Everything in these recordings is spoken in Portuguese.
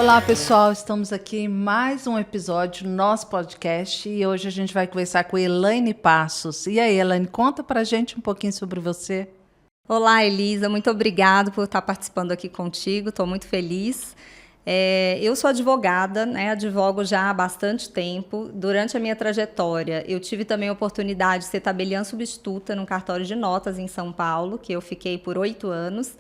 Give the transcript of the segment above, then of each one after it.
Olá pessoal, estamos aqui em mais um episódio do nosso podcast e hoje a gente vai conversar com Elaine Passos. E aí, Elaine, conta pra gente um pouquinho sobre você. Olá, Elisa, muito obrigada por estar participando aqui contigo, estou muito feliz. Eu sou advogada, né? Advogo já há bastante tempo. Durante a minha trajetória, eu tive também a oportunidade de ser tabeliã substituta num cartório de notas em São Paulo, que eu fiquei por 8 anos.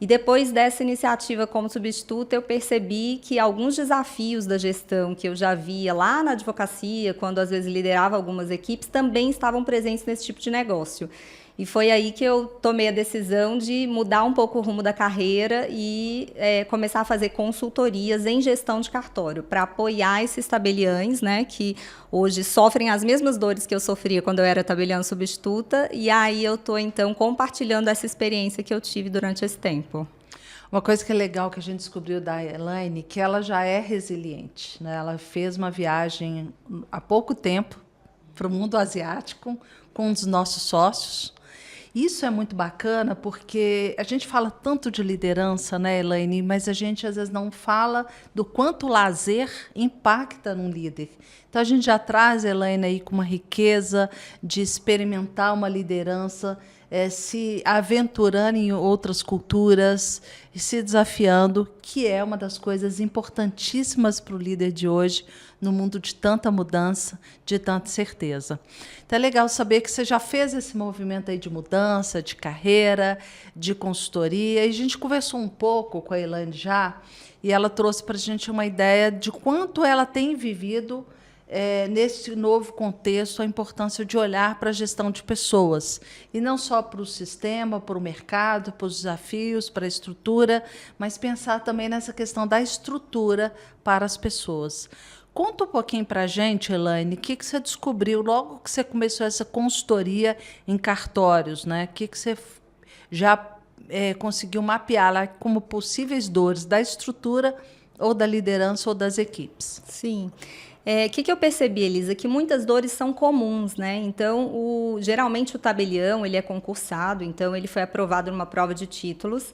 E depois dessa iniciativa como substituta, eu percebi que alguns desafios da gestão que eu já via lá na advocacia, quando às vezes liderava algumas equipes, também estavam presentes nesse tipo de negócio. E foi aí que eu tomei a decisão de mudar um pouco o rumo da carreira e começar a fazer consultorias em gestão de cartório, para apoiar esses tabeliães, né, que hoje sofrem as mesmas dores que eu sofria quando eu era tabeliã substituta. E aí eu estou, então, compartilhando essa experiência que eu tive durante esse tempo. Uma coisa que é legal que a gente descobriu da Elaine, que ela já é resiliente, né? Ela fez uma viagem há pouco tempo para o mundo asiático com um dos nossos sócios. Isso é muito bacana porque a gente fala tanto de liderança, né, Elaine? Mas a gente às vezes não fala do quanto o lazer impacta num líder. Então a gente já traz a Elaine aí com uma riqueza de experimentar uma liderança, se aventurando em outras culturas e se desafiando, que é uma das coisas importantíssimas para o líder de hoje, no mundo de tanta mudança, de tanta certeza. Então é legal saber que você já fez esse movimento aí de mudança, de carreira, de consultoria, e a gente conversou um pouco com a Elaine já, e ela trouxe para a gente uma ideia de quanto ela tem vivido nesse novo contexto, a importância de olhar para a gestão de pessoas, e não só para o sistema, para o mercado, para os desafios, para a estrutura, mas pensar também nessa questão da estrutura para as pessoas. Conta um pouquinho para a gente, Elaine, o que você descobriu logo que você começou essa consultoria em cartórios, né? O que você já conseguiu mapear lá como possíveis dores da estrutura ou da liderança ou das equipes? Sim. O que eu percebi, Elisa? Que muitas dores são comuns, né? Então, geralmente o tabelião, ele é concursado, então ele foi aprovado numa prova de títulos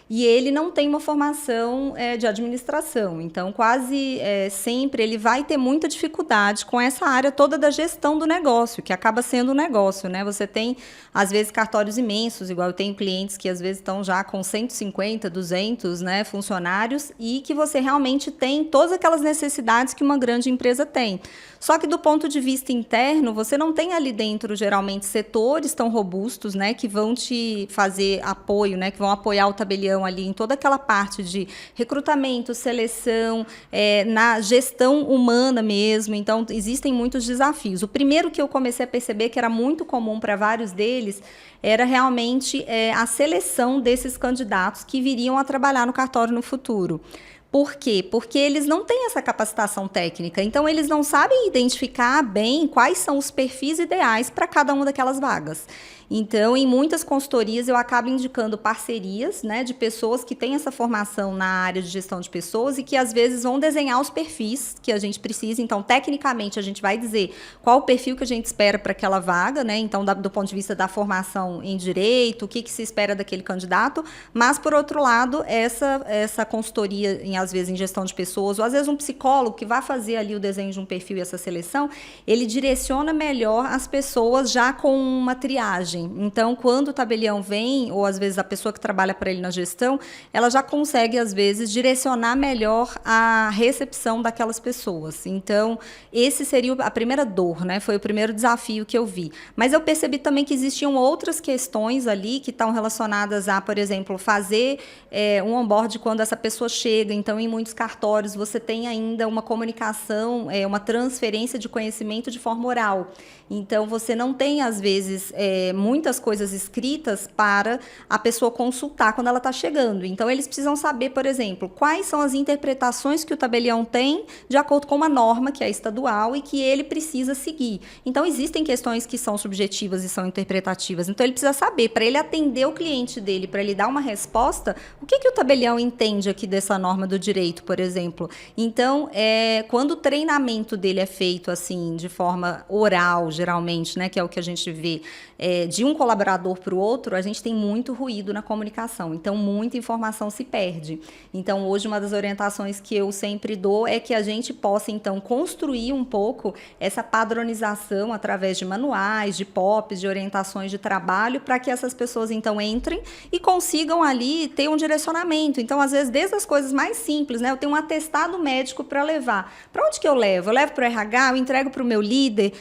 e ele não tem uma formação de administração. Então, quase sempre ele vai ter muita dificuldade com essa área toda da gestão do negócio, que acaba sendo um negócio, né? Você tem, às vezes, cartórios imensos, igual eu tenho clientes que às vezes estão já com 150, 200, né, funcionários, e que você realmente tem todas aquelas necessidades que uma grande empresa tem. Só que do ponto de vista interno, você não tem ali dentro, geralmente, setores tão robustos, né, que vão te fazer apoio, né, que vão apoiar o tabelião ali em toda aquela parte de recrutamento, seleção, na gestão humana mesmo. Então, existem muitos desafios. O primeiro que eu comecei a perceber que era muito comum para vários deles era realmente a seleção desses candidatos que viriam a trabalhar no cartório no futuro. Por quê? Porque eles não têm essa capacitação técnica, então eles não sabem identificar bem quais são os perfis ideais para cada uma daquelas vagas. Então, em muitas consultorias, eu acabo indicando parcerias, né, de pessoas que têm essa formação na área de gestão de pessoas e que, às vezes, vão desenhar os perfis que a gente precisa. Então, tecnicamente, a gente vai dizer qual o perfil que a gente espera para aquela vaga, né? Então, do ponto de vista da formação em direito, o que se espera daquele candidato. Mas, por outro lado, essa consultoria, às vezes, em gestão de pessoas, ou às vezes um psicólogo que vai fazer ali o desenho de um perfil e essa seleção, ele direciona melhor as pessoas já com uma triagem. Então, quando o tabelião vem, ou às vezes a pessoa que trabalha para ele na gestão, ela já consegue, às vezes, direcionar melhor a recepção daquelas pessoas. Então, esse seria a primeira dor, né? Foi o primeiro desafio que eu vi. Mas eu percebi também que existiam outras questões ali que estão relacionadas a, por exemplo, fazer um onboard quando essa pessoa chega. Então, em muitos cartórios, você tem ainda uma comunicação, uma transferência de conhecimento de forma oral. Então, você não tem, às vezes, muitas coisas escritas para a pessoa consultar quando ela está chegando. Então, eles precisam saber, por exemplo, quais são as interpretações que o tabelião tem de acordo com uma norma que é estadual e que ele precisa seguir. Então, existem questões que são subjetivas e são interpretativas. Então, ele precisa saber, para ele atender o cliente dele, para ele dar uma resposta, o que o tabelião entende aqui dessa norma do do direito, por exemplo. Então, quando o treinamento dele é feito assim, de forma oral, geralmente, né, que é o que a gente vê, de um colaborador para o outro, a gente tem muito ruído na comunicação. Então, muita informação se perde. Então, hoje, uma das orientações que eu sempre dou é que a gente possa, então, construir um pouco essa padronização através de manuais, de POPs, de orientações de trabalho, para que essas pessoas, então, entrem e consigam ali ter um direcionamento. Então, às vezes, desde as coisas mais simples, né? Eu tenho um atestado médico para levar. Para onde que eu levo? Eu levo para o RH, eu entrego para o meu líder,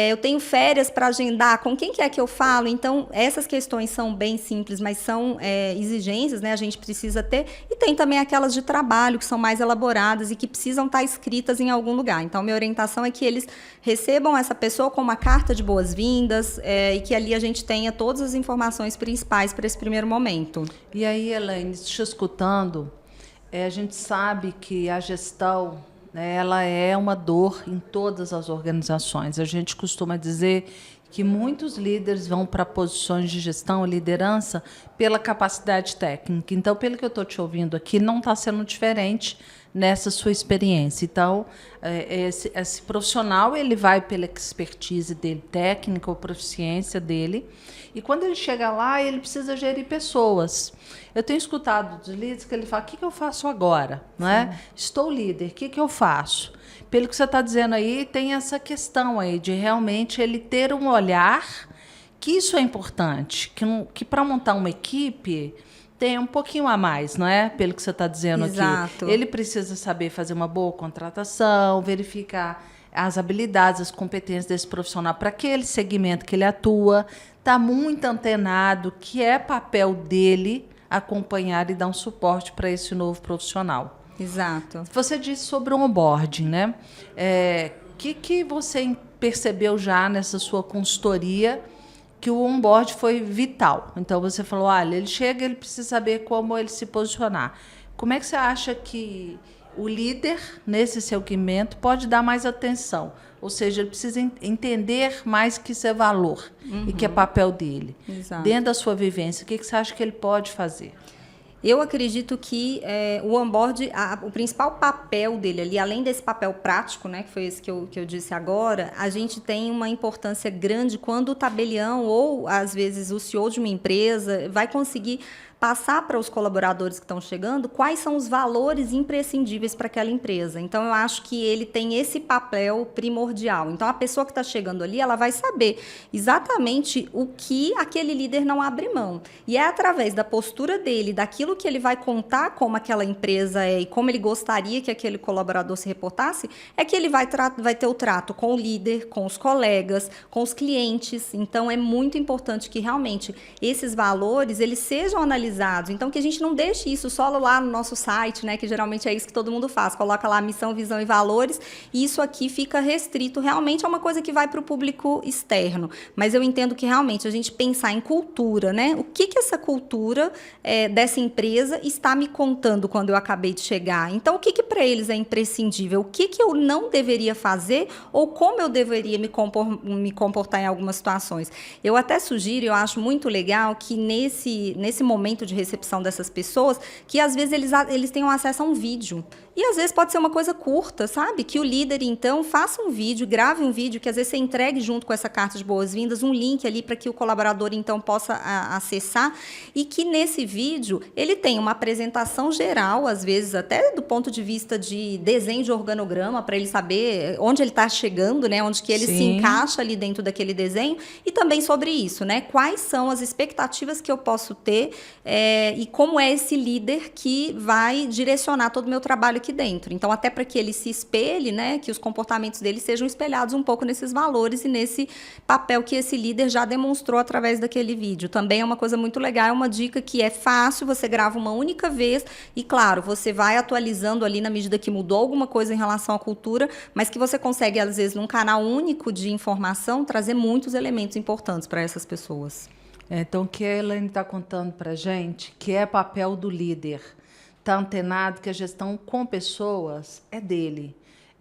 eu tenho férias para agendar, com quem que é que eu falo? Então, essas questões são bem simples, mas são exigências, né? A gente precisa ter. E tem também aquelas de trabalho, que são mais elaboradas e que precisam estar escritas em algum lugar. Então, minha orientação é que eles recebam essa pessoa com uma carta de boas-vindas e que ali a gente tenha todas as informações principais para esse primeiro momento. E aí, Elaine, te escutando, a gente sabe que a gestão, né, ela é uma dor em todas as organizações. A gente costuma dizer que muitos líderes vão para posições de gestão e liderança pela capacidade técnica. Então, pelo que eu estou te ouvindo aqui, não está sendo diferente nessa sua experiência. Então, esse profissional, ele vai pela expertise dele, técnica ou proficiência dele, e quando ele chega lá, ele precisa gerir pessoas. Eu tenho escutado dos líderes que ele fala, o que eu faço agora? Não é? Estou líder, o que eu faço? Pelo que você está dizendo aí, tem essa questão aí de realmente ele ter um olhar, que isso é importante, que para montar uma equipe tem um pouquinho a mais, não é? Pelo que você está dizendo. Exato. Aqui. Ele precisa saber fazer uma boa contratação, verificar as habilidades, as competências desse profissional para aquele segmento que ele atua, está muito antenado, que é papel dele acompanhar e dar um suporte para esse novo profissional. Exato. Você disse sobre o onboarding, né? Que você percebeu já nessa sua consultoria que o onboard foi vital? Então, você falou, olha, ele chega, ele precisa saber como ele se posicionar. Como é que você acha que o líder, nesse segmento, pode dar mais atenção? Ou seja, ele precisa entender mais que isso é valor e que é papel dele. Exato. Dentro da sua vivência, o que você acha que ele pode fazer? Eu acredito que o onboard, o principal papel dele ali, além desse papel prático, né, que foi esse que eu disse agora, a gente tem uma importância grande quando o tabelião ou, às vezes, o CEO de uma empresa vai conseguir passar para os colaboradores que estão chegando quais são os valores imprescindíveis para aquela empresa. Então, eu acho que ele tem esse papel primordial. Então, a pessoa que está chegando ali, ela vai saber exatamente o que aquele líder não abre mão. E é através da postura dele, daquilo que ele vai contar como aquela empresa é e como ele gostaria que aquele colaborador se reportasse, é que ele vai ter o trato com o líder, com os colegas, com os clientes. Então, é muito importante que realmente esses valores, eles sejam analisados. Então, que a gente não deixe isso só lá no nosso site, né? Que geralmente é isso que todo mundo faz. Coloca lá missão, visão e valores, e isso aqui fica restrito. Realmente é uma coisa que vai para o público externo. Mas eu entendo que realmente a gente pensar em cultura, né? O que essa cultura dessa empresa está me contando quando eu acabei de chegar? Então, o que para eles é imprescindível? O que eu não deveria fazer ou como eu deveria me comportar em algumas situações? Eu até sugiro, eu acho muito legal que nesse momento de recepção dessas pessoas, que às vezes eles tenham acesso a um vídeo. E às vezes pode ser uma coisa curta, sabe? Que o líder, então, faça um vídeo, grave um vídeo, que às vezes você entregue junto com essa carta de boas-vindas, um link ali para que o colaborador, então, possa acessar, e que nesse vídeo ele tenha uma apresentação geral, às vezes até do ponto de vista de desenho de organograma, para ele saber onde ele está chegando, né? Onde que ele se encaixa ali dentro daquele desenho, e também sobre isso, né? Quais são as expectativas que eu posso ter e como é esse líder que vai direcionar todo o meu trabalho aqui dentro. Então, até para que ele se espelhe, né, que os comportamentos dele sejam espelhados um pouco nesses valores e nesse papel que esse líder já demonstrou através daquele vídeo. Também é uma coisa muito legal, é uma dica que é fácil, você grava uma única vez e, claro, você vai atualizando ali na medida que mudou alguma coisa em relação à cultura, mas que você consegue, às vezes, num canal único de informação, trazer muitos elementos importantes para essas pessoas. Então, o que a Elaine está contando para a gente, que é papel do líder, está antenado que a gestão com pessoas é dele.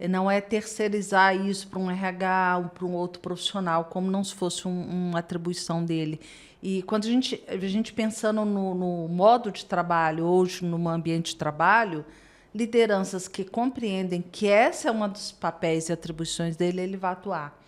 Não é terceirizar isso para um RH ou para um outro profissional, como não se fosse uma atribuição dele. E quando a gente pensando no modo de trabalho, hoje, no ambiente de trabalho, lideranças que compreendem que essa é uma dos papéis e atribuições dele, ele vai atuar.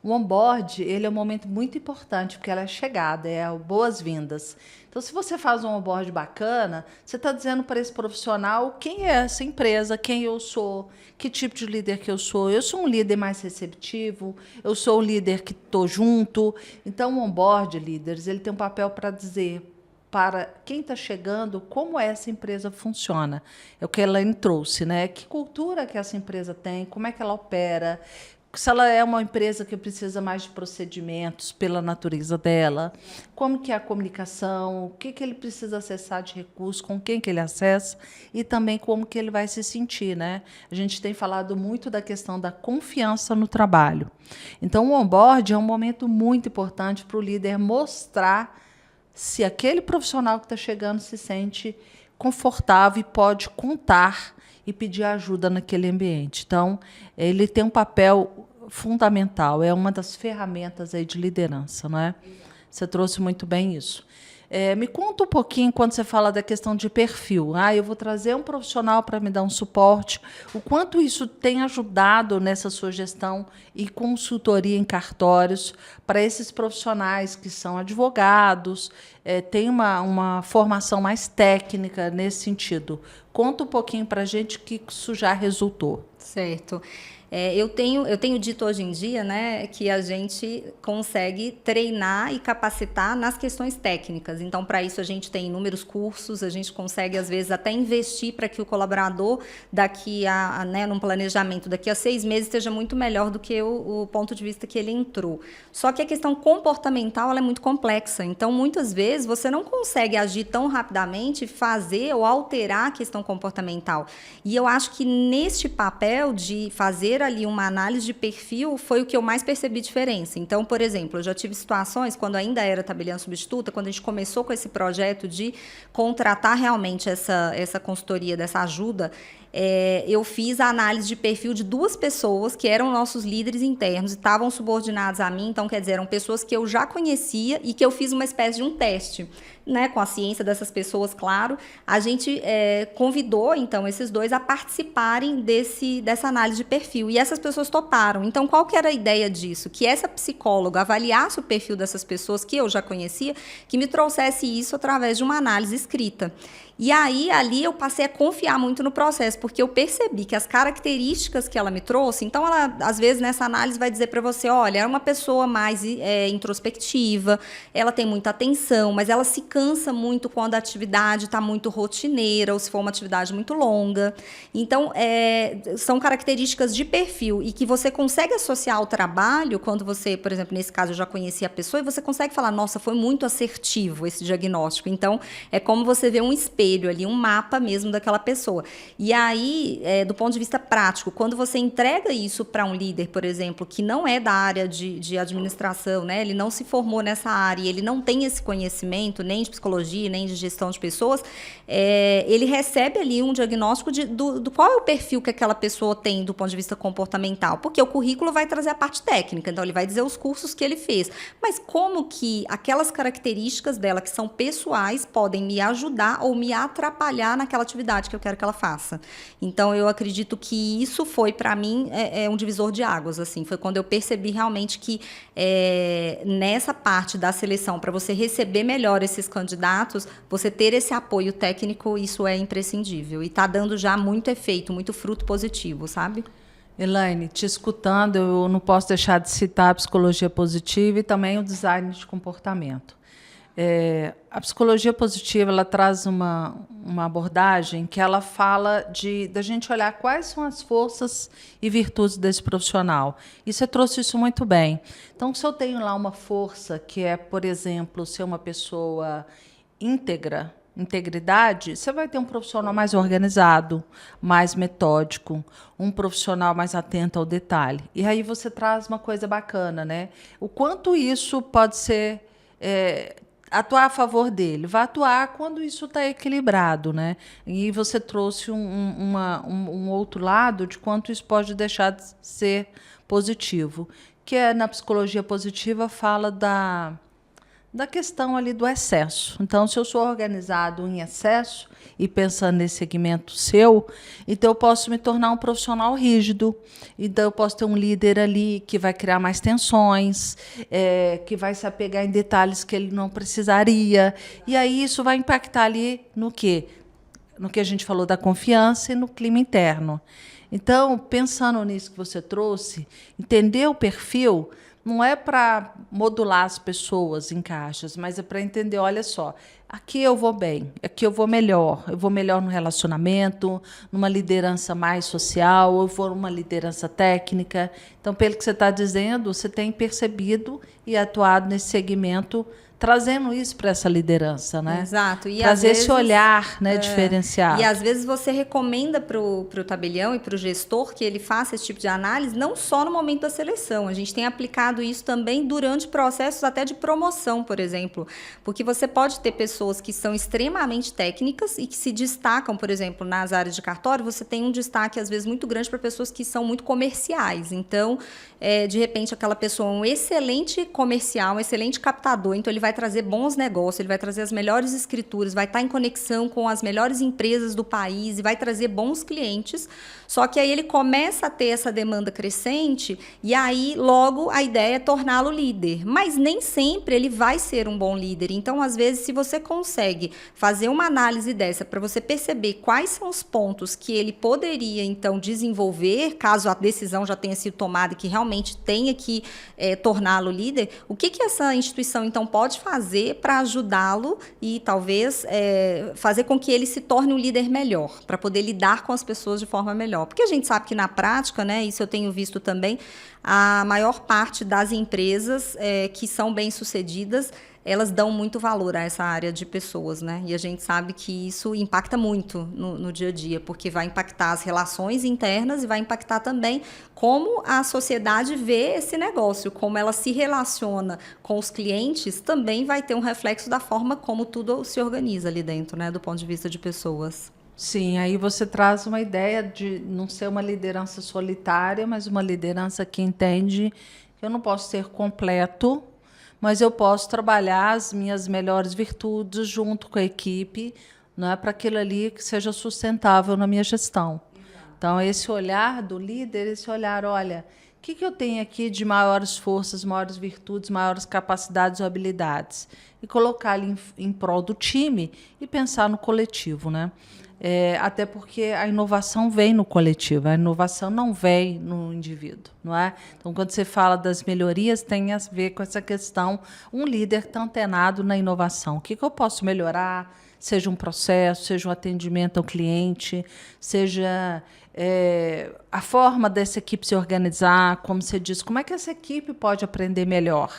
O onboard, ele é um momento muito importante, porque ela é chegada, é boas-vindas. Então, se você faz um onboard bacana, você está dizendo para esse profissional quem é essa empresa, quem eu sou, que tipo de líder que eu sou. Eu sou um líder mais receptivo, eu sou um líder que estou junto. Então, o onboard, líderes, ele tem um papel para dizer para quem está chegando como essa empresa funciona. É o que ela trouxe, né? Que cultura que essa empresa tem, como é que ela opera, se ela é uma empresa que precisa mais de procedimentos pela natureza dela, como que é a comunicação, o que ele precisa acessar de recursos, com quem que ele acessa e também como que ele vai se sentir, né? A gente tem falado muito da questão da confiança no trabalho. Então, o onboard é um momento muito importante para o líder mostrar se aquele profissional que está chegando se sente confortável e pode contar e pedir ajuda naquele ambiente. Então, ele tem um papel fundamental, é uma das ferramentas aí de liderança, não é? Você trouxe muito bem isso. Me conta um pouquinho, quando você fala da questão de perfil. Eu vou trazer um profissional para me dar um suporte. O quanto isso tem ajudado nessa sua gestão e consultoria em cartórios para esses profissionais que são advogados, têm uma formação mais técnica nesse sentido. Conta um pouquinho para a gente que isso já resultou. Certo. Eu tenho dito hoje em dia, né, que a gente consegue treinar e capacitar nas questões técnicas. Então, para isso, a gente tem inúmeros cursos, a gente consegue, às vezes, até investir para que o colaborador, num planejamento, daqui a 6 meses, esteja muito melhor do que o ponto de vista que ele entrou. Só que a questão comportamental ela é muito complexa. Então, muitas vezes, você não consegue agir tão rapidamente, fazer ou alterar a questão comportamental. E eu acho que neste papel de fazer ali uma análise de perfil foi o que eu mais percebi diferença. Então, por exemplo, eu já tive situações, quando ainda era tabeliã substituta, quando a gente começou com esse projeto de contratar realmente essa consultoria, dessa ajuda, eu fiz a análise de perfil de 2 pessoas que eram nossos líderes internos e estavam subordinados a mim. Então, quer dizer, eram pessoas que eu já conhecia e que eu fiz uma espécie de um teste, né, com a ciência dessas pessoas, claro. A gente convidou, então, esses 2 a participarem dessa análise de perfil. E essas pessoas toparam. Então, qual que era a ideia disso? Que essa psicóloga avaliasse o perfil dessas pessoas que eu já conhecia, que me trouxesse isso através de uma análise escrita. E aí, ali, eu passei a confiar muito no processo, porque eu percebi que as características que ela me trouxe, então, ela, às vezes, nessa análise vai dizer para você, olha, é uma pessoa mais introspectiva, ela tem muita atenção, mas ela se cansa muito quando a atividade está muito rotineira, ou se for uma atividade muito longa. Então, são características de perfil e que você consegue associar ao trabalho, quando você, por exemplo, nesse caso, eu já conhecia a pessoa, e você consegue falar, nossa, foi muito assertivo esse diagnóstico. Então, é como você vê um espelho ali, um mapa mesmo daquela pessoa. E aí, do ponto de vista prático, quando você entrega isso para um líder, por exemplo, que não é da área de administração, né? Ele não se formou nessa área, ele não tem esse conhecimento, nem de psicologia, nem de gestão de pessoas, ele recebe ali um diagnóstico do qual é o perfil que aquela pessoa tem do ponto de vista comportamental, porque o currículo vai trazer a parte técnica, então ele vai dizer os cursos que ele fez, mas como que aquelas características dela que são pessoais podem me ajudar ou me atrapalhar naquela atividade que eu quero que ela faça. Então, eu acredito que isso foi, para mim, um divisor de águas, assim, foi quando eu percebi realmente que nessa parte da seleção, para você receber melhor esses candidatos, você ter esse apoio técnico, isso é imprescindível. E está dando já muito efeito, muito fruto positivo, sabe? Elaine, te escutando, eu não posso deixar de citar a psicologia positiva e também o design de comportamento. A psicologia positiva ela traz uma abordagem que ela fala da gente olhar quais são as forças e virtudes desse profissional. E você trouxe isso muito bem. Então, se eu tenho lá uma força que é, por exemplo, ser uma pessoa íntegra, integridade, você vai ter um profissional mais organizado, mais metódico, um profissional mais atento ao detalhe. E aí você traz uma coisa bacana, né? O quanto isso pode ser atuar a favor dele. Vai atuar quando isso está equilibrado, né? E você trouxe um outro lado de quanto isso pode deixar de ser positivo, que na psicologia positiva fala Da questão ali do excesso. Então, se eu sou organizado em excesso e pensando nesse segmento seu, então eu posso me tornar um profissional rígido. Então, eu posso ter um líder ali que vai criar mais tensões, que vai se apegar em detalhes que ele não precisaria. E aí isso vai impactar ali no quê? No que a gente falou da confiança e no clima interno. Então, pensando nisso que você trouxe, entender o perfil não é para modular as pessoas em caixas, mas é para entender, olha só, aqui eu vou bem, aqui eu vou melhor no relacionamento, numa liderança mais social, eu vou numa liderança técnica. Então, pelo que você está dizendo, você tem percebido e atuado nesse segmento, trazendo isso para essa liderança, né? Exato. E trazer esse olhar, né, diferenciado. E às vezes você recomenda para o tabelião e para o gestor que ele faça esse tipo de análise não só no momento da seleção. A gente tem aplicado isso também durante processos até de promoção, por exemplo. Porque você pode ter pessoas que são extremamente técnicas e que se destacam, por exemplo, nas áreas de cartório, você tem um destaque, às vezes, muito grande para pessoas que são muito comerciais. Então, de repente, aquela pessoa é um excelente comercial, um excelente captador, então ele vai trazer bons negócios, ele vai trazer as melhores escrituras, vai estar em conexão com as melhores empresas do país e vai trazer bons clientes. Só que aí ele começa a ter essa demanda crescente e aí logo a ideia é torná-lo líder. Mas nem sempre ele vai ser um bom líder. Então, às vezes, se você consegue fazer uma análise dessa para você perceber quais são os pontos que ele poderia, então, desenvolver, caso a decisão já tenha sido tomada e que realmente tenha que torná-lo líder, o que essa instituição, então, pode fazer para ajudá-lo e talvez fazer com que ele se torne um líder melhor, para poder lidar com as pessoas de forma melhor. Porque a gente sabe que na prática, né, isso eu tenho visto também, a maior parte das empresas que são bem-sucedidas, elas dão muito valor a essa área de pessoas, né? E a gente sabe que isso impacta muito no dia a dia, porque vai impactar as relações internas e vai impactar também como a sociedade vê esse negócio, como ela se relaciona com os clientes, também vai ter um reflexo da forma como tudo se organiza ali dentro, né? Do ponto de vista de pessoas. Sim, aí você traz uma ideia de não ser uma liderança solitária, mas uma liderança que entende que eu não posso ser completo, mas eu posso trabalhar as minhas melhores virtudes junto com a equipe, não é, para aquilo ali que seja sustentável na minha gestão. Então, esse olhar do líder, esse olhar, olha, o que eu tenho aqui de maiores forças, maiores virtudes, maiores capacidades ou habilidades? E colocar ali em prol do time e pensar no coletivo, né? Até porque a inovação vem no coletivo, a inovação não vem no indivíduo, não é? Então, quando você fala das melhorias, tem a ver com essa questão, um líder está antenado na inovação. O que eu posso melhorar? Seja um processo, seja um atendimento ao cliente, seja a forma dessa equipe se organizar, como você diz, como é que essa equipe pode aprender melhor?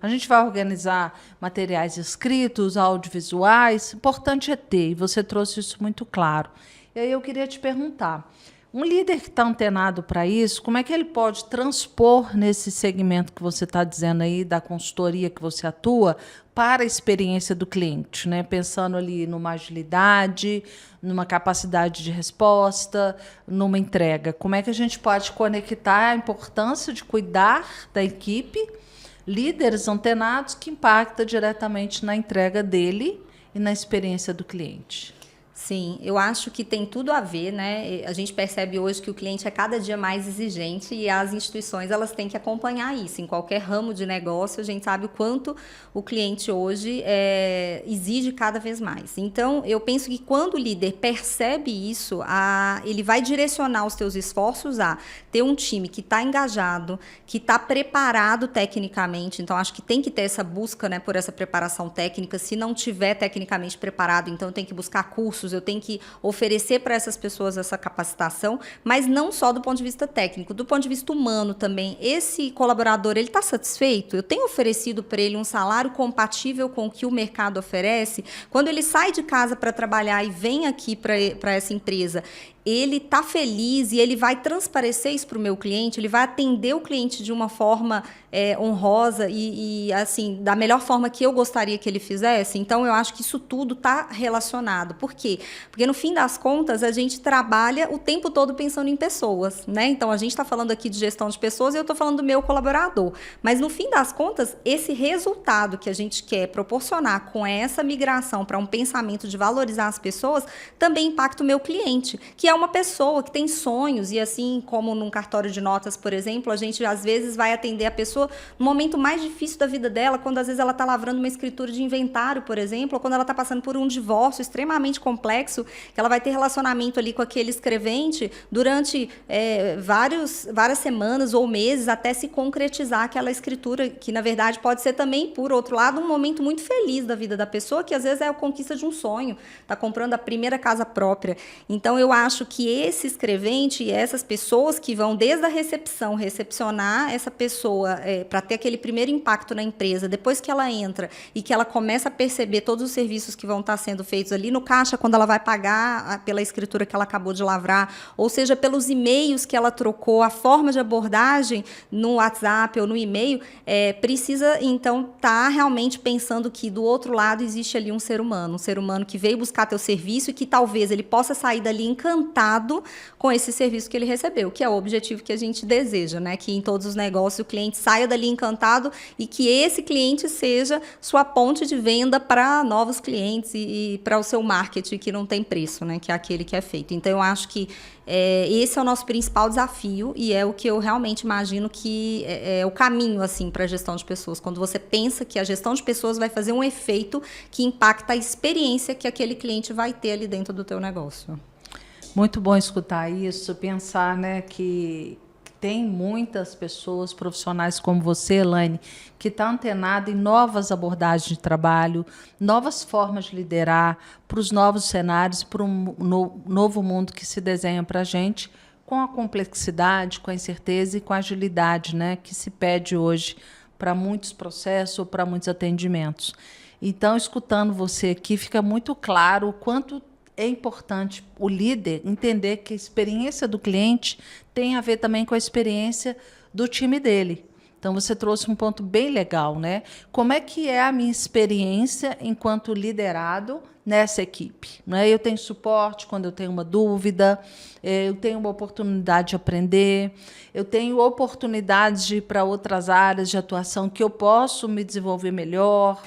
A gente vai organizar materiais escritos, audiovisuais, importante é ter, e você trouxe isso muito claro. E aí eu queria te perguntar, um líder que está antenado para isso, como é que ele pode transpor nesse segmento que você está dizendo aí, da consultoria que você atua, para a experiência do cliente, né? Pensando ali numa agilidade, numa capacidade de resposta, numa entrega. Como é que a gente pode conectar a importância de cuidar da equipe, líderes antenados, que impacta diretamente na entrega dele e na experiência do cliente? Sim, eu acho que tem tudo a ver, né? A gente percebe hoje que o cliente é cada dia mais exigente e as instituições elas têm que acompanhar isso. Em qualquer ramo de negócio, a gente sabe o quanto o cliente hoje exige cada vez mais. Então, eu penso que quando o líder percebe isso, ele vai direcionar os seus esforços a ter um time que está engajado, que está preparado tecnicamente. Então, acho que tem que ter essa busca, né, por essa preparação técnica. Se não tiver tecnicamente preparado, então tem que buscar cursos, eu tenho que oferecer para essas pessoas essa capacitação, mas não só do ponto de vista técnico, do ponto de vista humano também. Esse colaborador, ele está satisfeito? Eu tenho oferecido para ele um salário compatível com o que o mercado oferece? Quando ele sai de casa para trabalhar e vem aqui para essa empresa, ele está feliz e ele vai transparecer isso para o meu cliente, ele vai atender o cliente de uma forma honrosa e, assim, da melhor forma que eu gostaria que ele fizesse. Então, eu acho que isso tudo está relacionado. Por quê? Porque, no fim das contas, a gente trabalha o tempo todo pensando em pessoas, né? Então, a gente está falando aqui de gestão de pessoas e eu estou falando do meu colaborador. Mas, no fim das contas, esse resultado que a gente quer proporcionar com essa migração para um pensamento de valorizar as pessoas também impacta o meu cliente, que é uma pessoa que tem sonhos e, assim como num cartório de notas, por exemplo, a gente às vezes vai atender a pessoa no momento mais difícil da vida dela, quando às vezes ela está lavrando uma escritura de inventário, por exemplo, ou quando ela está passando por um divórcio extremamente complexo, que ela vai ter relacionamento ali com aquele escrevente durante várias semanas ou meses até se concretizar aquela escritura, que na verdade pode ser também, por outro lado, um momento muito feliz da vida da pessoa, que às vezes é a conquista de um sonho, está comprando a primeira casa própria. Então, eu acho que esse escrevente e essas pessoas que vão desde a recepção recepcionar essa pessoa para ter aquele primeiro impacto na empresa, depois que ela entra e que ela começa a perceber todos os serviços que vão estar sendo feitos ali no caixa, quando ela vai pagar pela escritura que ela acabou de lavrar, ou seja, pelos e-mails que ela trocou, a forma de abordagem no WhatsApp ou no e-mail, precisa, então, estar realmente pensando que do outro lado existe ali um ser humano que veio buscar teu serviço e que talvez ele possa sair dali encantado com esse serviço que ele recebeu, que é o objetivo que a gente deseja, né? Que em todos os negócios o cliente saia dali encantado e que esse cliente seja sua ponte de venda para novos clientes e para o seu marketing, que não tem preço, né? Que é aquele que é feito. Então, eu acho que esse é o nosso principal desafio e é o que eu realmente imagino que é o caminho, assim, para a gestão de pessoas. Quando você pensa que a gestão de pessoas vai fazer um efeito que impacta a experiência que aquele cliente vai ter ali dentro do teu negócio. Muito bom escutar isso, pensar, né, que tem muitas pessoas profissionais como você, Elaine, que está antenada em novas abordagens de trabalho, novas formas de liderar para os novos cenários, para um novo mundo que se desenha para a gente, com a complexidade, com a incerteza e com a agilidade, né, que se pede hoje para muitos processos ou para muitos atendimentos. Então, escutando você aqui, fica muito claro o quanto é importante o líder entender que a experiência do cliente tem a ver também com a experiência do time dele. Então, você trouxe um ponto bem legal, né? Como é que é a minha experiência enquanto liderado nessa equipe? Né? Eu tenho suporte quando eu tenho uma dúvida, eu tenho uma oportunidade de aprender, eu tenho oportunidades de ir para outras áreas de atuação que eu posso me desenvolver melhor,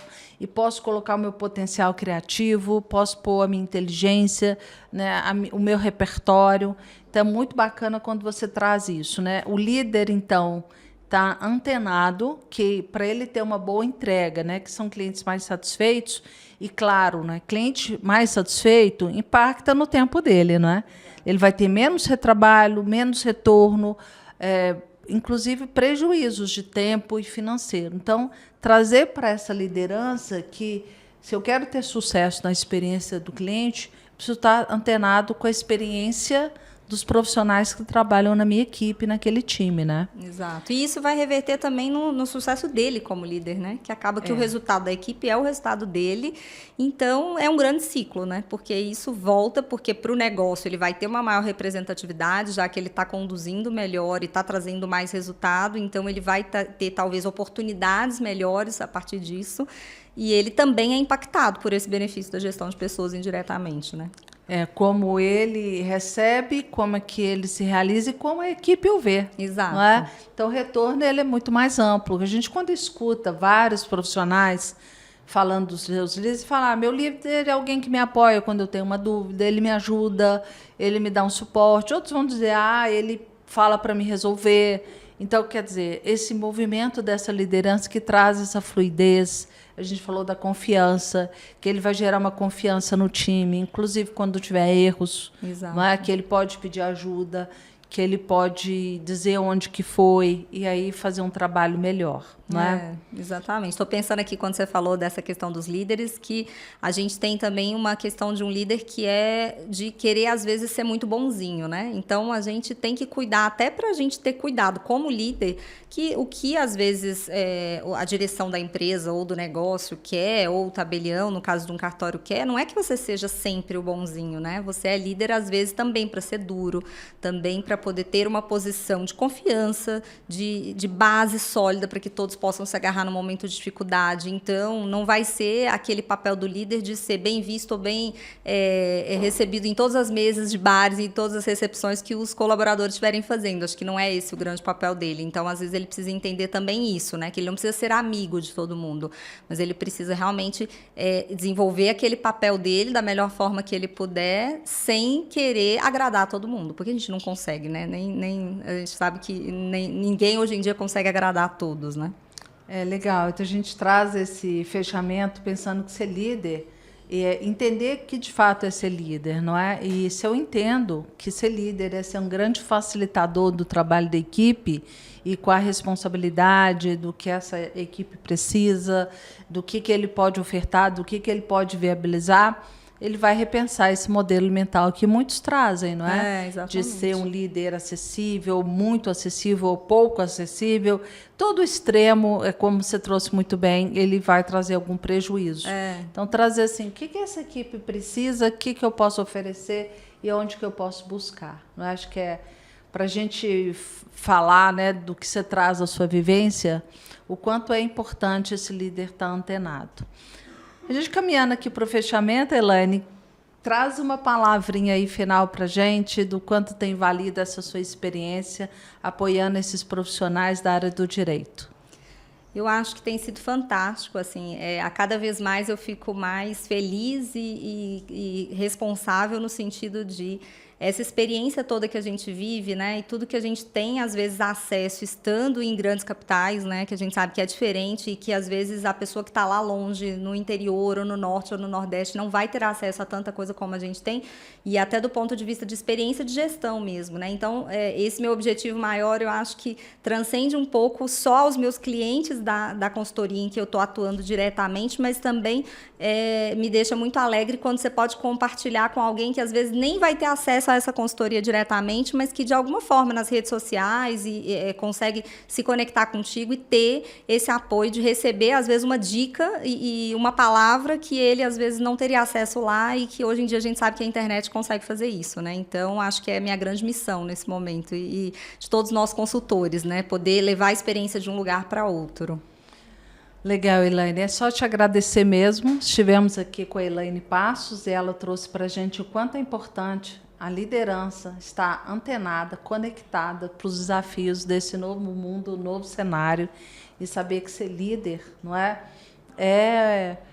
e posso colocar o meu potencial criativo, posso pôr a minha inteligência, né, o meu repertório. Então, é muito bacana quando você traz isso, né? O líder, então, está antenado que para ele ter uma boa entrega, né, que são clientes mais satisfeitos, e, claro, né, cliente mais satisfeito impacta no tempo dele, né? Ele vai ter menos retrabalho, menos retorno, inclusive prejuízos de tempo e financeiro. Então, trazer para essa liderança que, se eu quero ter sucesso na experiência do cliente, preciso estar antenado com a experiência dos profissionais que trabalham na minha equipe, naquele time, né? Exato. E isso vai reverter também no sucesso dele como líder, né? Que acaba que o resultado da equipe é o resultado dele. Então, é um grande ciclo, né? Porque isso volta, porque para o negócio ele vai ter uma maior representatividade, já que ele está conduzindo melhor e está trazendo mais resultado. Então, ele vai ter, talvez, oportunidades melhores a partir disso. E ele também é impactado por esse benefício da gestão de pessoas indiretamente, né? Como ele recebe, como é que ele se realiza e como a equipe o vê. Exato. Não é? Então, o retorno ele é muito mais amplo. A gente, quando escuta vários profissionais falando dos seus líderes, fala, meu líder é alguém que me apoia quando eu tenho uma dúvida, ele me ajuda, ele me dá um suporte. Outros vão dizer, ele fala para me resolver. Então, quer dizer, esse movimento dessa liderança que traz essa fluidez. A gente falou da confiança, que ele vai gerar uma confiança no time, inclusive quando tiver erros, não é? Que ele pode pedir ajuda, que ele pode dizer onde que foi e aí fazer um trabalho melhor, não é? Exatamente. Estou pensando aqui, quando você falou dessa questão dos líderes, que a gente tem também uma questão de um líder que é de querer, às vezes, ser muito bonzinho, né? Então, a gente tem que cuidar, até para a gente ter cuidado como líder, que o que, às vezes, a direção da empresa ou do negócio quer, ou o tabelião, no caso de um cartório, quer, não é que você seja sempre o bonzinho, né? Você é líder, às vezes, também para ser duro, também para poder ter uma posição de confiança, de base sólida para que todos possam se agarrar no momento de dificuldade. Então, não vai ser aquele papel do líder de ser bem visto ou bem recebido em todas as mesas de bares e em todas as recepções que os colaboradores estiverem fazendo. Acho que não é esse o grande papel dele. Então, às vezes, ele precisa entender também isso, né? Que ele não precisa ser amigo de todo mundo, mas ele precisa realmente desenvolver aquele papel dele da melhor forma que ele puder, sem querer agradar a todo mundo, porque a gente não consegue, né? Nem a gente sabe que ninguém hoje em dia consegue agradar a todos, né? É legal. Então a gente traz esse fechamento pensando que ser líder é entender que de fato é ser líder, não é? E se eu entendo que ser líder é ser um grande facilitador do trabalho da equipe e com a responsabilidade do que essa equipe precisa, do que ele pode ofertar, do que ele pode viabilizar, ele vai repensar esse modelo mental que muitos trazem, não é? Exatamente. De ser um líder acessível, muito acessível ou pouco acessível. Todo extremo, como você trouxe muito bem, ele vai trazer algum prejuízo. Então, trazer assim, o que essa equipe precisa, o que eu posso oferecer e onde que eu posso buscar. Não é? Acho que para a gente falar, né, do que você traz da sua vivência, o quanto é importante esse líder estar antenado. A gente caminhando aqui para o fechamento, Elaine, traz uma palavrinha aí final para a gente do quanto tem valido essa sua experiência apoiando esses profissionais da área do direito. Eu acho que tem sido fantástico, assim, a cada vez mais eu fico mais feliz e responsável no sentido de essa experiência toda que a gente vive, né, e tudo que a gente tem, às vezes, acesso estando em grandes capitais, né, que a gente sabe que é diferente e que, às vezes, a pessoa que está lá longe, no interior, ou no norte, ou no nordeste, não vai ter acesso a tanta coisa como a gente tem, e até do ponto de vista de experiência de gestão mesmo, né, então, esse meu objetivo maior, eu acho que transcende um pouco só os meus clientes da consultoria em que eu estou atuando diretamente, mas também me deixa muito alegre quando você pode compartilhar com alguém que, às vezes, nem vai ter acesso a essa consultoria diretamente, mas que de alguma forma nas redes sociais consegue se conectar contigo e ter esse apoio de receber às vezes uma dica e uma palavra que ele às vezes não teria acesso lá e que hoje em dia a gente sabe que a internet consegue fazer isso, né? Então acho que é a minha grande missão nesse momento e de todos nós consultores, né? Poder levar a experiência de um lugar para outro. Legal, Elaine. É só te agradecer mesmo. Estivemos aqui com a Elaine Passos e ela trouxe para a gente o quanto é importante a liderança estar antenada, conectada para os desafios desse novo mundo, novo cenário, e saber que ser líder, não é?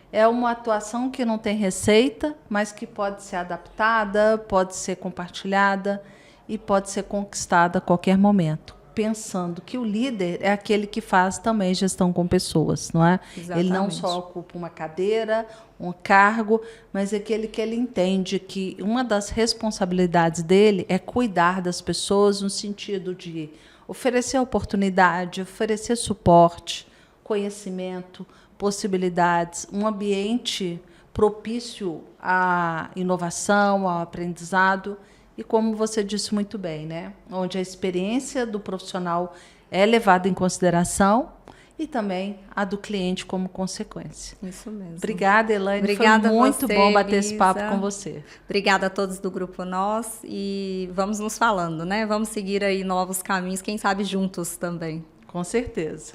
É uma atuação que não tem receita, mas que pode ser adaptada, pode ser compartilhada e pode ser conquistada a qualquer momento. Pensando que o líder é aquele que faz também gestão com pessoas, não é? Exatamente. Ele não só ocupa uma cadeira, um cargo, mas é aquele que ele entende que uma das responsabilidades dele é cuidar das pessoas no sentido de oferecer oportunidade, oferecer suporte, conhecimento, possibilidades, um ambiente propício à inovação, ao aprendizado. E como você disse muito bem, né? Onde a experiência do profissional é levada em consideração e também a do cliente como consequência. Isso mesmo. Obrigada, Elaine. Obrigada. Foi muito bom bater Elisa. Esse papo com você. Obrigada a todos do Grupo Nós e vamos nos falando, né? Vamos seguir aí novos caminhos, quem sabe juntos também. Com certeza.